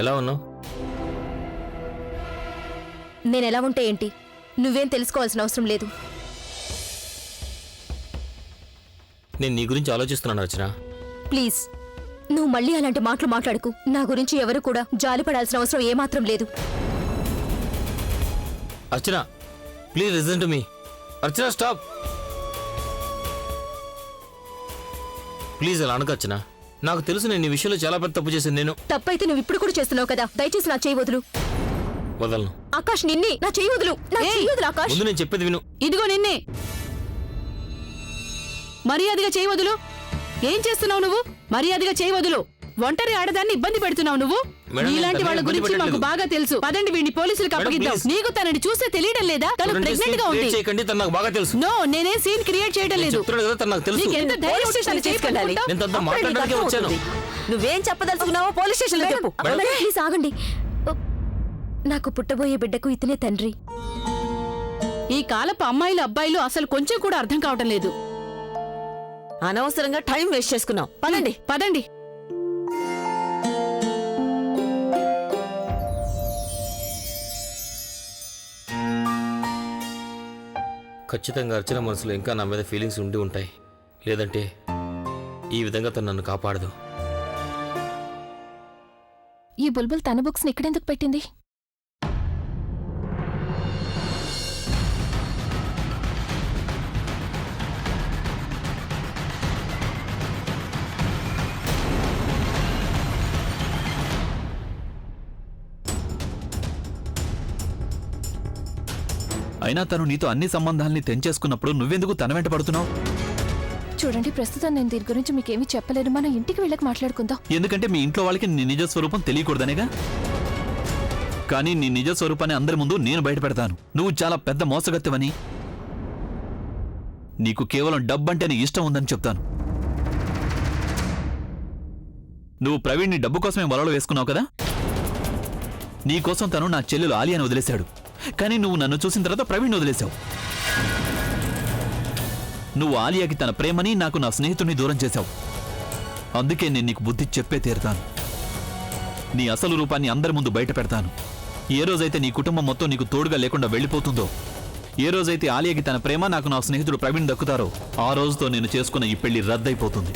ఎలా ఉన్నావు? నేనెలా ఉంటే ఏంటి? నువ్వేం తెలుసుకోవాల్సిన అవసరం లేదు. నేను నీ గురించి ఆలోచిస్తున్నాను అర్చన. ప్లీజ్ నువ్వు మళ్ళీ అలాంటి మాటలు మాట్లాడుకు. నా గురించి ఎవరు కూడా జాలిపడాల్సిన అవసరం ఏమాత్రం లేదు. Archana please listen to me. Archana stop please. అలా అనకు అర్చన. నాకు తెలుసు నేను ఈ విషయంలో చాలా పెద్ద తప్పు చేశాను. నేను తప్పైతే నువ్వు ఇప్పుడు కూడా చేస్తున్నావు కదా. దయచేసి నా చేయి వదులు. వదలను. ఆకాష్ నిన్నే. నా చేయి వదులు. నా చేయి వదులు ఆకాష్. ముందు నేను చెప్పేది విను. ఇదిగో నిన్నే. మర్యాదగా చేయి వదులు. ఏం చేస్తున్నావు నువ్వు? మర్యాదగా చేయి వదులు. ఒంటరి ఆడదాన్ని ఇబ్బంది పెడుతున్నావు నువ్వు. ఇలాంటి వాళ్ళ గురించి మాకు బాగా తెలుసు. పదండి వీడిని పోలీసులకు అప్పగిద్దాం. నీకు తనని చూస్తే తెలియడం లేదా? తను ప్రెగ్నెంట్ గా ఉంది. నో, నేనే సీన్ క్రియేట్ చేయడం లేదు. నీకెంత ధైర్యం ఉంటే తను చేసుకెళ్ళాలి. నువ్వేం చెప్పదలుచుకున్నావో పోలీస్ స్టేషన్ లో చెప్పు. ప్లీజ్ ఆగండి. నాకు పుట్టబోయే బిడ్డకు ఇతనే తండ్రి. ఈ కాలపు అమ్మాయిలు అబ్బాయిలు అసలు కొంచెం కూడా అర్థం కావటం లేదు. అనవసరంగా టైం వేస్ట్ చేసుకున్నాం. పదండి పదండి. ఖచ్చితంగా అర్చన మనసులో ఇంకా నా మీద ఫీలింగ్స్ ఉండి ఉంటాయి. లేదంటే ఈ విధంగా తను నన్ను కాపాడదు. ఈ బుల్బుల్ తన బుక్స్ ని ఇక్కడెందుకు పెట్టింది? అయినా తను నీతో అన్ని సంబంధాల్ని తెంచేసుకున్నప్పుడు నువ్వెందుకు తన వెంట పడుతున్నావు? చూడండి, ప్రస్తుతం నేను దీని గురించి మీకేమీ చెప్పలేను. మన ఇంటికి వెళ్ళక మాట్లాడుకుందాం. ఎందుకంటే మీ ఇంట్లో వాళ్ళకి నీ నిజ స్వరూపం తెలియకూడదనేగా. కానీ నీ నిజ స్వరూపాన్ని అందరి ముందు నేను బయటపెడతాను. నువ్వు చాలా పెద్ద మోసగత్తెవని, నీకు కేవలం డబ్బంటేనే ఇష్టం ఉందని చెప్తాను. నువ్వు ప్రవీణ్ని డబ్బు కోసమే వలలో వేసుకున్నావు కదా. నీకోసం తను నా చెల్లెలు ఆలియాని వదిలేశాడు. కానీ నువ్వు నన్ను చూసిన తర్వాత ప్రవీణ్ వదిలేశావు. నువ్వు ఆలియాకి తన ప్రేమని, నాకు నా స్నేహితుడిని దూరం చేశావు. అందుకే నేను నీకు బుద్ధి చెప్పే తీరుతాను. నీ అసలు రూపాన్ని అందరి ముందు బయట పెడతాను. ఏ రోజైతే నీ కుటుంబం మొత్తం నీకు తోడుగా లేకుండా వెళ్ళిపోతుందో, ఏ రోజైతే ఆలియాకి తన ప్రేమ, నాకు నా స్నేహితుడు ప్రవీణ్ దక్కుతారో, ఆ రోజుతో నేను చేసుకున్న ఈ పెళ్లి రద్దయిపోతుంది.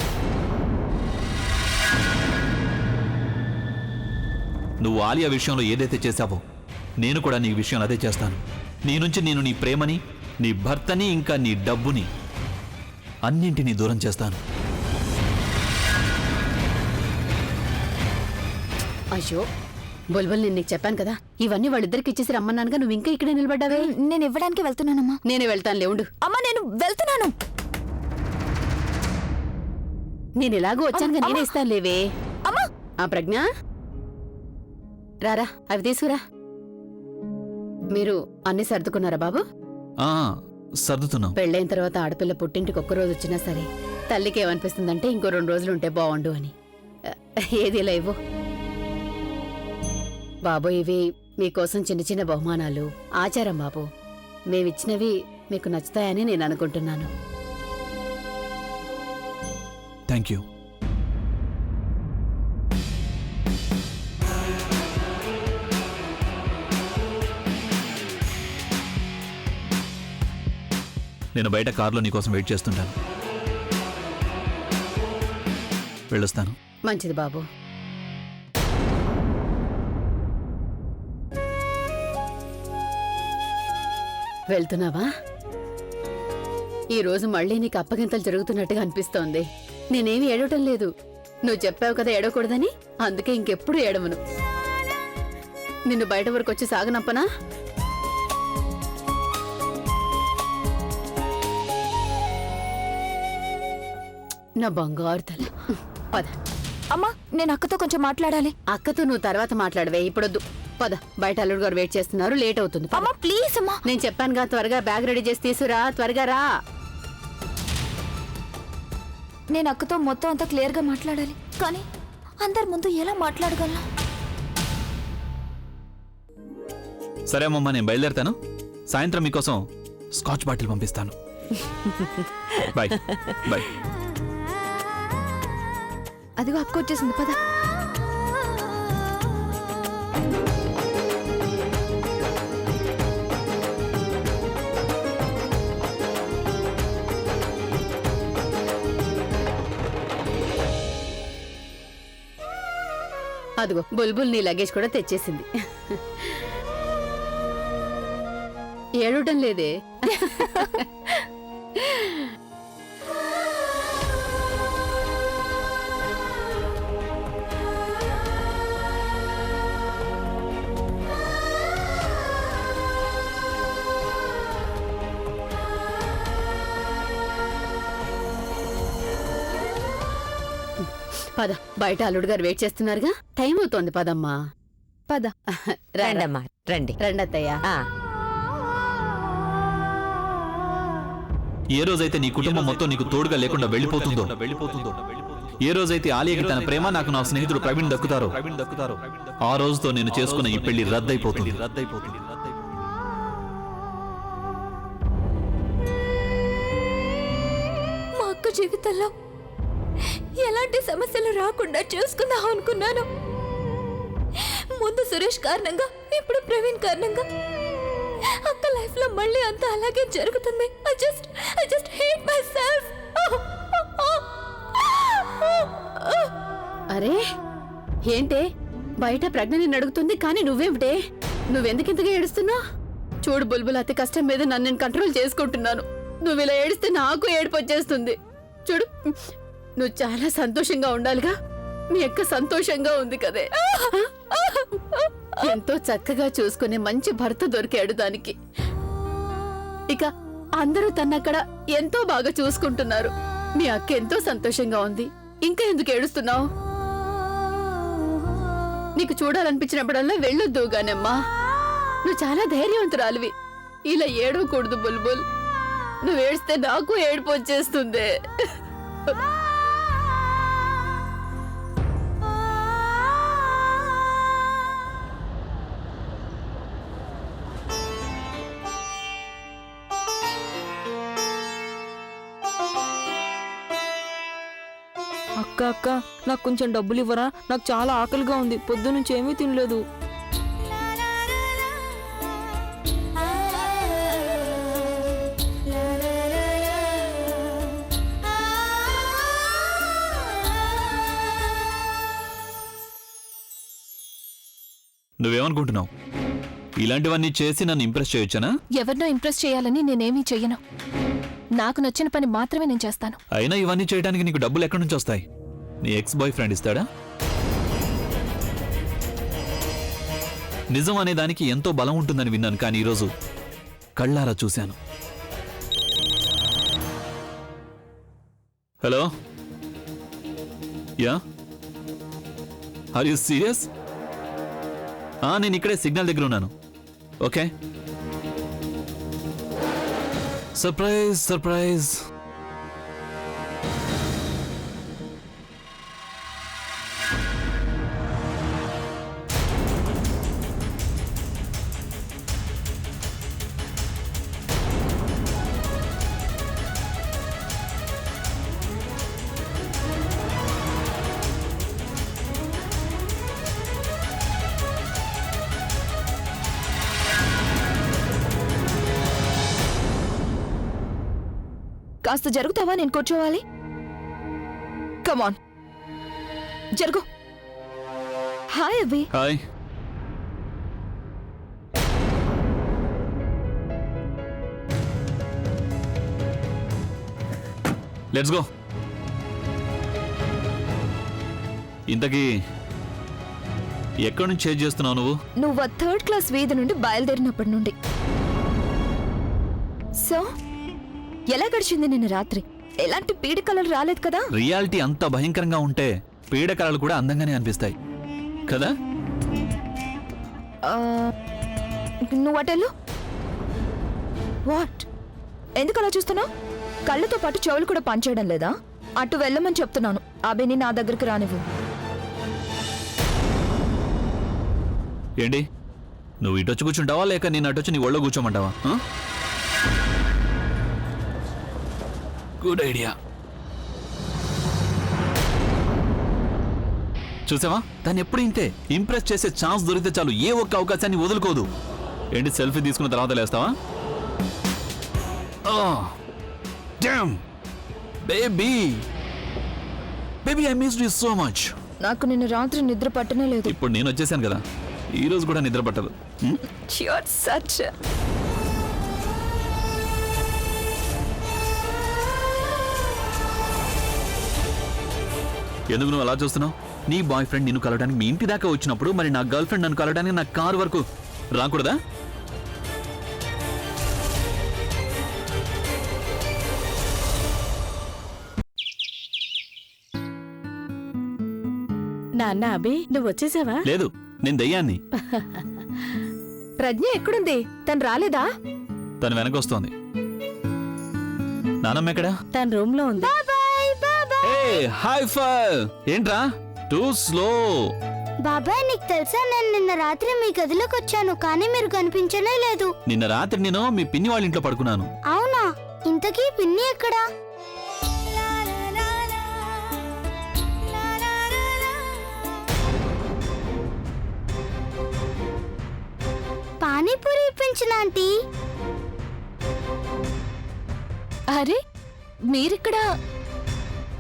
నువ్వు ఆలియా విషయంలో ఏదైతే చేశావో నేను కూడా నీ విషయంలో అదే చేస్తాను. నీ నుంచి నేను నీ ప్రేమని, నీ భర్తని, ఇంకా నీ డబ్బుని అన్నింటినీ దూరం చేస్తాను. అయ్యో బుల్బుల్, నేను నీకు చెప్పాను కదా ఇవన్నీ వాళ్ళిద్దరికి ఇచ్చేసి రమ్మన్నానుగా. నువ్వు ఇంకా ఇక్కడే నిలబడ్డావే. నేను ఇవ్వడానికి వెళ్తున్నానమ్మా. నేనే వెళ్తాను లేవుండు. అమ్మా నేను వెళ్తున్నాను. నేను ఎలాగో వచ్చానుగా, నేనే ఇస్తాను లేవే. అమ్మా ఆ ప్రజ్ఞ రారా, అవి తీసుకురా. మీరు అన్ని సర్దుకున్నారా బాబు? సర్దుతున్నాం. పెళ్ళైన తర్వాత ఆడపిల్ల పుట్టింటికి ఒక్కరోజు వచ్చినా సరే తల్లికి ఏమనిపిస్తుందంటే ఇంకో 2 రోజులు ఉంటే బాగుండు అని. ఏది ఇలా ఇవ్వు బాబు. ఇవి మీకోసం చిన్న చిన్న బహుమానాలు, ఆచారం బాబు. మేమిచ్చినవి మీకు నచ్చుతాయని నేను అనుకుంటున్నాను. Thank you. నేను బయట కారులో నీకోసం వెయిట్ చేస్తుంటాను. వెళ్ళొస్తాను. మంచిది బాబు. వెళ్తున్నావా? ఈరోజు మళ్ళీ నీకు అప్పగింతలు జరుగుతున్నట్టుగా అనిపిస్తోంది. నేనేమి ఏడవటం లేదు. నువ్వు చెప్పావు కదా ఏడవకూడదని, అందుకే ఇంకెప్పుడు ఏడవను. నిన్ను బయట వరకు వచ్చి సాగనంపనా? నా బంగారు తల. పద. అమ్మా నేను అక్కతో కొంచెం మాట్లాడాలి. అక్కతో నువ్వు తర్వాత మాట్లాడవే, ఇప్పుడొద్దు. పద, బయట అల్లుడు గారు వెయిట్ చేస్తున్నారు, లేట్ అవుతుంది. అమ్మా ప్లీజ్ అమ్మా. నేను చెప్పానుగా, త్వరగా బ్యాగ్ రెడీ చేసి తీసుకురా, త్వరగా రా. నేను అక్కతో మొత్తం అంతా క్లియర్ గా మాట్లాడాలి, కానీ అందరి ముందు ఎలా మాట్లాడగలను? సరే అమ్మమ్మ, నేను బయలుదేరుతాను. సాయంత్రం మీకోసం స్కాచ్ బాటిల్ పంపిస్తాను. Bye bye. అదిగో అక్క వచ్చేసింది, పద. అదిగో బుల్బుల్ నీ లగేజ్ కూడా తెచ్చేసింది. ఏడవటం లేదే. పద, బయట అల్లుడు గారు వెయిట్ చేస్తున్నారుగా, టైం అవుతోంది. పదమ్మా పద. రండమ్మా రండి. రండత్తయ్యా. ఏ రోజైతే నీ కుటుంబం మొత్తం నీకు తోడుగా లేకుండా వెళ్ళిపోతుందో, ఏ రోజైతే ఆలియాకి తన ప్రేమ, నాకు నా స్నేహితుడు ప్రవీణ్ దక్కుతారో, ఆ రోజుతో నేను చేసుకున్న ఈ పెళ్లి రద్దయిపోతుంది. మా అక్క జీవితంలో ఎలాంటి సమస్యలు రాకుండా చూసుకుందాం అనుకున్నాను. ముందు సురేష్ కారణంగా, ఇప్పుడు ప్రవీణ్ కారణంగా అక్క లైఫ్ లో మళ్ళీ అంతా అలాగే జరుగుతుంది. I just hate myself. అరే ఏంటే, బయట ప్రజ్ఞ నిన్ను అడుగుతుంది కానీ నువ్వేమిటే? నువ్వెందుకు ఇంతగా ఏడుస్తున్నావు? చూడు బుల్బుల్, అతి కష్టం మీద నన్ను నేను కంట్రోల్ చేసుకుంటున్నాను. నువ్వు ఇలా ఏడిస్తే నాకు ఏడుపు వచ్చేస్తుంది. చూడు, నువ్వు చాలా సంతోషంగా ఉండాలిగా. మీ అక్క సంతోషంగా ఉంది కదే. ఎంతో చక్కగా చూసుకునే మంచి భర్త దొరికాడు దానికి. ఇక అందరూ తన్నక్కడ ఎంతో బాగా చూసుకుంటున్నారు. మీ అక్క ఎంతో సంతోషంగా ఉంది. ఇంకా ఎందుకు ఏడుస్తున్నావు? నీకు చూడాలనిపించినప్పుడల్లా వెళ్ళొద్దుగానమ్మా. నువ్వు చాలా ధైర్యవంతురాలివి. ఇలా ఏడవకూడదు బుల్బుల్. నువ్వు ఏడిస్తే నాకు ఏడుపు వచ్చేస్తుంది. అక్క అక్క, నాకు కొంచెం డబ్బులు ఇవ్వరా? నాకు చాలా ఆకలిగా ఉంది, పొద్దు నుంచి ఏమీ తినలేదు. నువ్వేమనుకుంటున్నావు? ఇలాంటివన్నీ చేసి నన్ను ఇంప్రెస్ చేయొచ్చనా? ఎవరినో ఇంప్రెస్ చేయాలని నేనేమీ చెయ్యను. నాకు నచ్చిన పని మాత్రమే నేను చేస్తాను. అయినా ఇవన్నీ చేయడానికి నీకు డబ్బులు ఎక్కడి నుంచి వస్తాయి? నీ ఎక్స్ బాయ్ ఫ్రెండ్ ఇస్తాడా? నిజం అనే దానికి ఎంతో బలం ఉంటుందని విన్నాను, కానీ ఈరోజు కళ్ళారా చూశాను. Hello, yeah, are you serious? నేను ఇక్కడే సిగ్నల్ దగ్గర ఉన్నాను. Okay, surprise surprise. కాస్త జరుగుతావా? నేను కూర్చోవాలి. కమాన్, జరుగు. Hi Abhi. Hi. Let's go. ఇంతకీ ఎక్కడి నుంచి చేంజ్ చేస్తున్నావు నువ్వు? నువ్వు 3rd క్లాస్ వీధి నుండి బయలుదేరినప్పటి నుండి. సో ఎలా గడిచింది నిన్న రాత్రి? ఎలాంటి పీడకలలు రాలేదు కదా? రియాలిటీ అంత భయంకరంగా ఉంటే పీడకలలు కూడా అందంగానే అనిపిస్తాయి కదా? నువ్వు అటెళ్ళు. వాట్? ఎందుకు అలా చూస్తున్నావు? కళ్ళతో పాటు చెవులు కూడా పనిచేయడం లేదా? అటు వెళ్ళమని చెప్తున్నాను. అభిని నా దగ్గరికి రానివ్వు. ఏంటి, నువ్వు ఇటొచ్చి కూర్చుంటావా లేక నేను అటొచ్చి నీ ఒళ్ళో కూర్చోమంటావా? Good idea. చూసావా, దాన్ని ఎప్పుడు ఇంతే. ఇంప్రెస్ చేసే ఛాన్స్ దొరికితే చాలు, ఏ ఒక్క అవకాశాన్ని వదులుకోదు. ఏంటి, సెల్ఫీ తీసుకున్న తర్వాత లేస్తావా? Damn! Baby! Baby, I missed you so much. నాకు నిన్న రాత్రి నిద్ర పట్టనే లేదు. ఇప్పుడు నేను వచ్చేసాను కదా, ఈ రోజు కూడా నిద్ర పట్టదు. ఎందుకు నువ్వు అలా చూస్తున్నావు? నీ బాయ్ ఫ్రెండ్ నిన్ను కలవడానికి మీ ఇంటి దాకా వచ్చినప్పుడు మరి నా గర్ల్ ఫ్రెండ్ నన్ను కలవడానికి నా కారు వరకు రాకూడదా? నాన్న అభి, నువ్వు వచ్చేసావా? లేదు, నేను దయ్యాన్ని. ప్రజ్ఞ ఎక్కడుంది? తను రాలేదా? తను వెనక వస్తోంది. నానమ్మ ఎక్కడా? తన రూమ్ లో ఉంది. High five. ఏంట్రా టూ స్లో? బాబాయ్ నీకు తెలుసా, నేను నిన్న రాత్రి మీ గదిలోకి వచ్చాను కానీ మీరు కనిపించనే లేదు. నిన్న రాత్రి నేను మీ పిన్ని వాళ్ళ ఇంట్లో పడుకున్నాను. అవునా? ఇంతకీ పిన్ని ఎక్కడా? పానీపూరి ఇప్పించిన ఆంటీ. అరే మీరిక్కడ?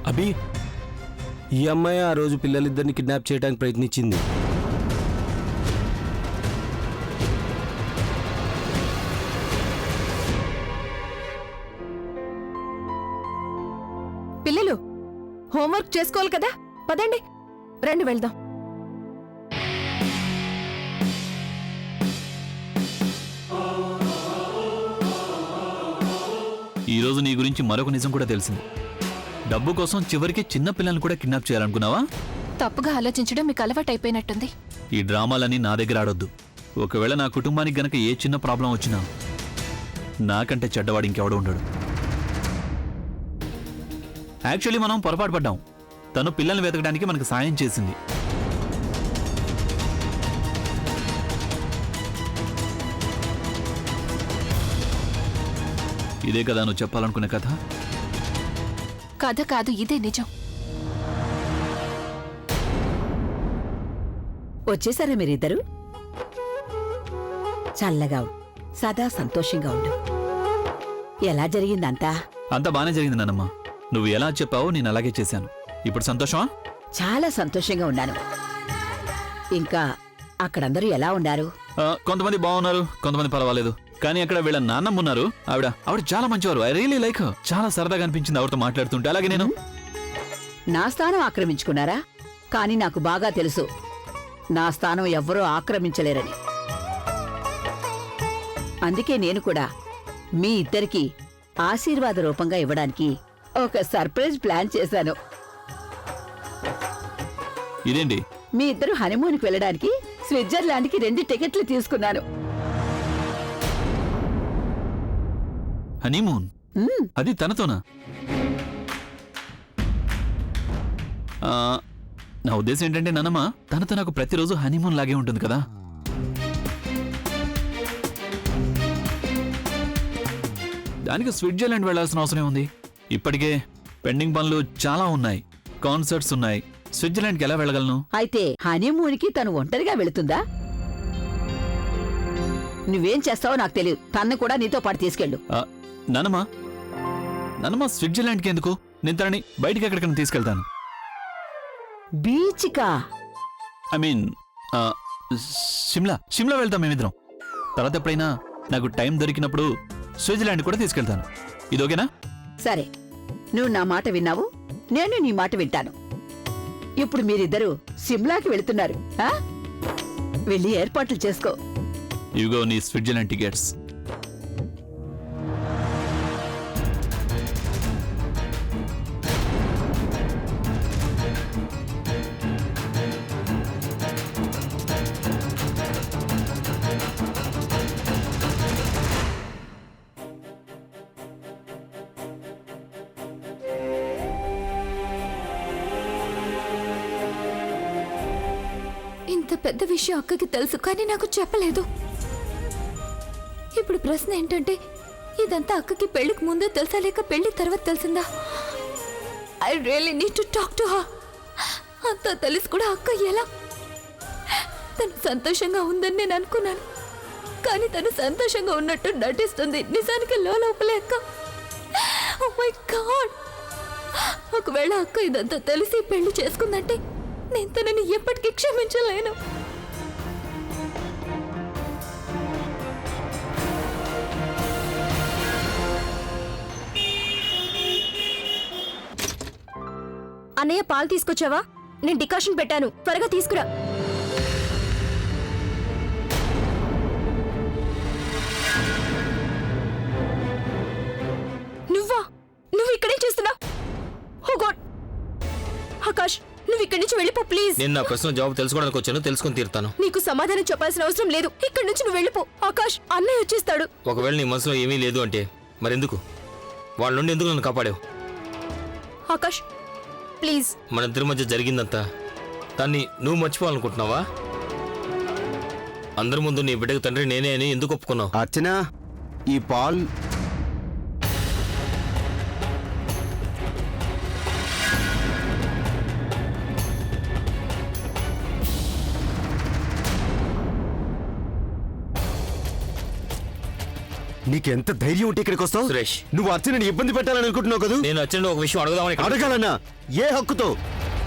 అభి, ఈ అమ్మాయి ఆ రోజు పిల్లలిద్దరిని కిడ్నాప్ చేయడానికి ప్రయత్నించింది. పిల్లలు హోంవర్క్ చేసుకోవాలి కదా, పదండి రండి వెళ్దాం. ఈ రోజు నీ గురించి మరొక నిజం కూడా తెలిసింది. డబ్బు కోసం చివరికి చిన్న పిల్లల్ని కూడా కిడ్నాప్ చేయాలనుకున్నావా? తప్పుగా ఆలోచించడం మీకు అలవాటైపోయినట్టుంది. ఈ డ్రామాలన్నీ నా దగ్గర ఆడొద్దు. ఒకవేళ నా కుటుంబానికి గనక ఏ చిన్న ప్రాబ్లం వచ్చినా నాకంటే చెడ్డవాడు ఇంకెవడో ఉండడు. యాక్చువల్లీ మనం పొరపాటు పడ్డాం. తను పిల్లల్ని వెతకడానికి మనకు సాయం చేసింది. ఇదే కదా నువ్వు చెప్పాలనుకునే కథ? కథ కాదు, ఇదే నిజం. వచ్చేసారా మీరిద్దరు? చల్లగా సదా సంతోషంగా ఉండు. ఎలా జరిగిందంతా? అంతా బానే జరిగింది నాన్నమ్మ. నువ్వు ఎలా చెప్పావో నేను అలాగే చేశాను. ఇప్పుడు సంతోషమా? చాలా సంతోషంగా ఉన్నాను. ఇంకా అక్కడందరూ ఎలా ఉన్నారు? కొంతమంది బాగున్నారు, కొంతమంది పర్వాలేదు. కానీ అక్కడ వీళ్ళ నాన్నమ్మ ఉన్నారు. ఆవిడ చాలా మంచివారు. I really like. చాలా సరదాగా అనిపించింది ఆవిడతో మాట్లాడుతుంటే. అలాగే నేను నా స్థానం ఆక్రమించుకున్నారా? కానీ నాకు బాగా తెలుసు నా స్థానం ఎవ్వరూ ఆక్రమించలేరని. అందుకే నేను కూడా మీ ఇద్దరికి ఆశీర్వాద రూపంగా ఇవ్వడానికి ఒక సర్ప్రైజ్ ప్లాన్ చేశాను. ఇదేంటి? మీ ఇద్దరు హనీమూన్కి వెళ్ళడానికి స్విట్జర్లాండ్కి 2 టికెట్లు తీసుకున్నాను. హనీమూన్? అది తనతోనా? నా ఉద్దేశం ఏంటంటే నానమ్మ, తనతో నాకు ప్రతిరోజు హనీమూన్ లాగే ఉంటుంది కదా. దానికి స్విట్జర్లాండ్ వెళ్లాల్సిన అవసరం ఉంది. ఇప్పటికే పెండింగ్ పనులు చాలా ఉన్నాయి. కాన్సర్ట్స్ ఉన్నాయి. స్విట్జర్లాండ్కి ఎలా వెళ్ళగలను? అయితే హనీమూన్కి తను ఒంటరిగా వెళుతుందా? నువ్వేం చేస్తావో నాకు తెలియదు. తన్ను కూడా నీతో పాటు తీసుకెళ్ళు. నానమ్మ స్విట్జర్లాండ్కి ఎందుకు? నేను తనని బయటికి ఎక్కడికైనా తీసుకెళ్తాను. బీచ్కా? ఐ మీన్ షిమ్లా వెళ్తాం మేమిద్దరం. తర్వాత ఎప్పుడైనా నాకు టైం దొరికినప్పుడు స్విట్జర్లాండ్ కూడా తీసుకెళ్తాను. ఇది ఓకేనా? సరే, నువ్వు నా మాట విన్నావు, నేను నీ మాట వింటాను. ఇప్పుడు మీరిద్దరూ సిమ్లాకి వెళుతున్నారు. వెళ్ళి ఏర్పాట్లు చేసుకో. ఇవిగో నీ స్విట్జర్లాండ్ టికెట్స్. ఇంత పెద్ద విషయం అక్కకి తెలుసు కానీ నాకు చెప్పలేదు. ఇప్పుడు ప్రశ్న ఏంటంటే, ఇదంతా అక్కకి పెళ్లికి ముందే తెలుసా లేక పెళ్లి తర్వాత తెలిసిందా? I really need to talk to her. అంతా తెలిసి కూడా అక్క ఎలా? తను సంతోషంగా ఉందని నేను అనుకున్నాను, కానీ తను సంతోషంగా ఉన్నట్టు నటిస్తుంది. నిజానికి లోపలే అక్క. Oh my God! ఒకవేళ అక్క ఇదంతా తెలిసి పెళ్లి చేసుకుందంటే నేను తనని ఎప్పటికీ క్షమించలేను. అన్నయ్య పాలు తీసుకొచ్చావా? నేను డికాషన్ పెట్టాను, త్వరగా తీసుకురా. నువ్వు ఇక్కడేం చేస్తున్నావు? ఓ గాడ్ ఆకాష్, నువ్వు ఇక్కడి నుంచి వెళ్ళిపో ప్లీజ్. నేను నా ప్రశ్న జవాబు తెలుసుకోవడానికి వచ్చాను, తెలుసుకొని తీరుతాను. నీకు సమాధానం చెప్పాల్సిన అవసరం లేదు. ఇక్కడి నుంచి నువ్వు వెళ్ళిపో ఆకాష్, అన్నయ్య వచ్చేస్తాడు. ఒకవేళ నీ మనసులో ఏమీ లేదు అంటే మరెందుకు వాళ్ళ నుండి ఎందుకు నన్ను కాపాడావు? ఆకాష్ ప్లీజ్. మన ఇద్దరి మధ్య జరిగిందంతా దాన్ని నువ్వు మర్చిపోవాలనుకుంటున్నావా? అందరి ముందు నీ బిడ్డకు తండ్రి నేనే అని ఎందుకు ఒప్పుకున్నావు? అర్చన, ఈ పాల్ నీకెంత ధైర్యం ఉంటే ఇక్కడికి వస్తావు? సురేష్, నువ్వు అర్చనని ఇబ్బంది పెట్టాలని అనుకుంటున్నావు కదా? నేను అర్చన ఒక విషయం అడగదామని అడగాలన్నా ఏ హక్కుతో?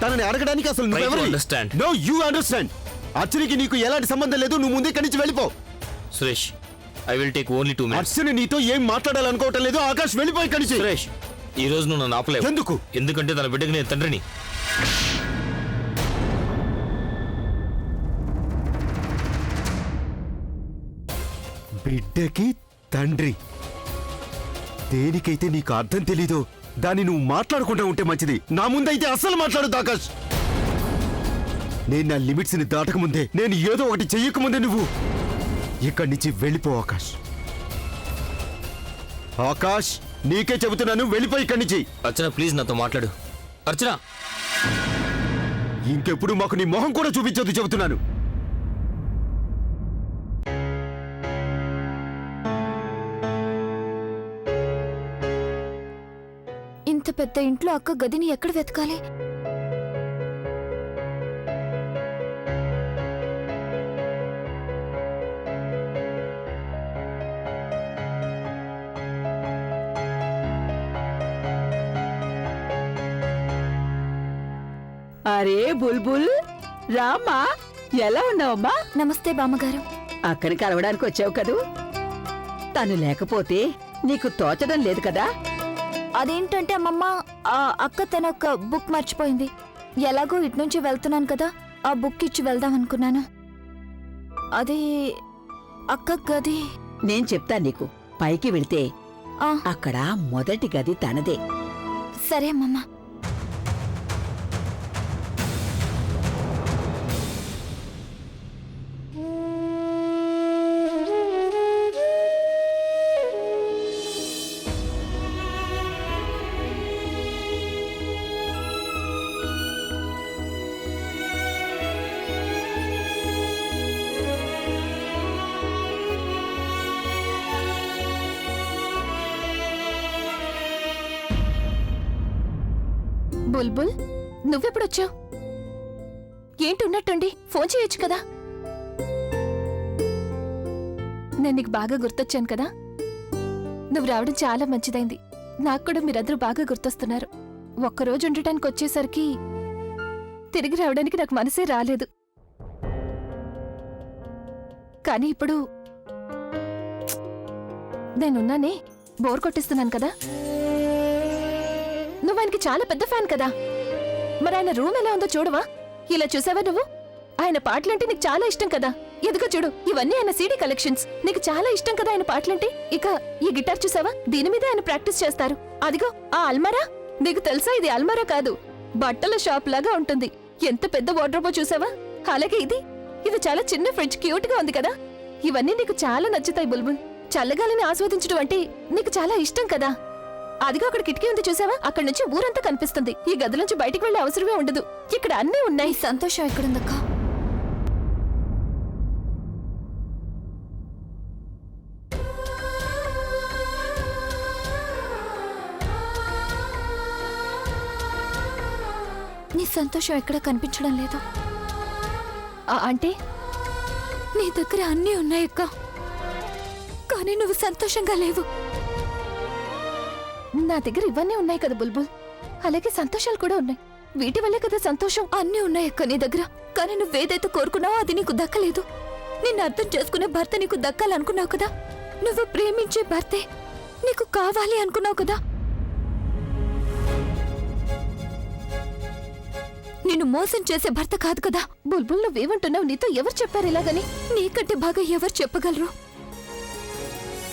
తనని అడగడానికి అసలు Try to understand. No you understand. అర్చనకి నీకు ఎలాంటి సంబంధం లేదు. నువ్వు ముందే ఇక్కడి నుంచి వెళ్ళిపో. Suresh, I will take only 2 minutes. Archana నీతో ఏం మాట్లాడాలనుకోవటం లేదు. ఆకాష్ వెళ్ళిపోయి ఇక్కడి నుంచి. సురేష్, ఈ రోజు నువ్వు నన్ను ఆపలేవు. ఎందుకు? ఎందుకంటే తన బిడ్డకి నేను తండ్రిని. బిడ్డకి తండ్రి దేనికైతే నీకు అర్థం తెలీదో దాన్ని నువ్వు మాట్లాడకుండా ఉంటే మంచిది. నా ముందైతే అస్సలు మాట్లాడదు ఆకాష్. నేను నా లిమిట్స్ ని దాటకముందే, నేను ఏదో ఒకటి చెయ్యకముందే నువ్వు ఇక్కడి నుంచి వెళ్ళిపో ఆకాష్. ఆకాష్, నీకే చెబుతున్నాను, వెళ్ళిపో ఇక్కడి నుంచి. అర్చన ప్లీజ్ నాతో మాట్లాడు. అర్చన, ఇంకెప్పుడు మాకు నీ మొహం కూడా చూపించొద్దు చెబుతున్నాను. ఇంత పెద్ద ఇంట్లో అక్క గదిని ఎక్కడ వెతకాలి? అరే బుల్బుల్, రామ్మా, ఎలా ఉన్నావమ్మా? నమస్తే బామ్మగారు. అక్కని కలవడానికి వచ్చావు కదూ. తను లేకపోతే నీకు తోచడం లేదు కదా. అదేంటంటే అమ్మమ్మ, ఆ అక్క తన ఒక బుక్ మర్చిపోయింది. ఎలాగో ఇటు నుంచి వెళ్తున్నాను కదా, ఆ బుక్ ఇచ్చి వెళ్దాం అనుకున్నాను. అదే అక్క గది. నేను చెప్తా నీకు. పైకి వెళ్తే ఆ, అక్కడ మొదటి గది తనదే. సరే అమ్మమ్మ. బుల్బుల్, నువ్వెప్పుడొచ్చావు? ఏంటి ఉన్నట్టుండి ఫోన్ చేయొచ్చు కదా. నేను నీకు బాగా గుర్తొచ్చాను కదా. నువ్వు రావడం చాలా మంచిదైంది. నాకు కూడా మీరందరూ బాగా గుర్తొస్తున్నారు. ఒక్కరోజు ఉండటానికి వచ్చేసరికి తిరిగి రావడానికి నాకు మనసే రాలేదు. కానీ ఇప్పుడు నేనున్నానే, బోర్ కొట్టిస్తున్నాను కదా. నువ్వు ఆయనకి చాలా పెద్ద ఫ్యాన్ కదా. మరి ఆయన రూమ్ ఎలా ఉందో చూడవా? ఇలా చూసావా నువ్వు? ఆయన పాటలంటే నీకు చాలా ఇష్టం కదా. ఎదుగో చూడు, ఇవన్నీ ఆయన సీడీ కలెక్షన్స్. నీకు చాలా ఇష్టం కదా ఆయన పాటలంటే. ఇక ఈ గిటార్ చూసావా? దీని మీద ఆయన ప్రాక్టీస్ చేస్తారు. అదిగో ఆ అల్మారా, నీకు తెలుసా ఇది అల్మారా కాదు, బట్టల షాప్ లాగా ఉంటుంది. ఎంత పెద్ద వార్డ్రోబో చూసావా? అలాగే ఇది చాలా చిన్న ఫ్రిడ్జ్, క్యూట్ గా ఉంది కదా. ఇవన్నీ నీకు చాలా నచ్చుతాయి బుల్బుల్. చల్లగాలిని ఆస్వాదించడం అంటే నీకు చాలా ఇష్టం కదా. అదిగో అక్కడ కిటికీ ఉంది చూసావా? అక్కడి నుంచి ఊరంతా కనిపిస్తుంది. ఈ గది నుంచి బయటికి వెళ్లే అవసరమే ఉండదు. ఇక్కడ అన్నీ ఉన్నాయి. సంతోషం ఎక్కడుందక్క? నీ సంతోషం ఎక్కడా కనిపించడం లేదు. అంటే నీ దగ్గర అన్నీ ఉన్నాయక్క, కానీ నువ్వు సంతోషంగా లేవు. నా దగ్గర ఇవన్నీ ఉన్నాయి కదా బుల్బుల్, అలాగే సంతోషాలు కూడా ఉన్నాయి. వీటి వల్లే కదా సంతోషం. అన్నీ ఉన్నాయక్క నీ దగ్గర, కానీ నువ్వేదైతే కోరుకున్నావో అది నీకు దక్కలేదు. నిన్ను అర్థం చేసుకునే భర్త నీకు దక్కాలనుకున్నావు కదా, నువ్వు ప్రేమించే భర్తే నీకు కావాలి అనుకున్నావు కదా. నిన్ను మోసం చేసే భర్త కాదు కదా. బుల్బుల్ నువ్వేమంటున్నావు? నీతో ఎవరు చెప్పారు ఇలాగని? నీకంటే బాగా ఎవరు చెప్పగలరు?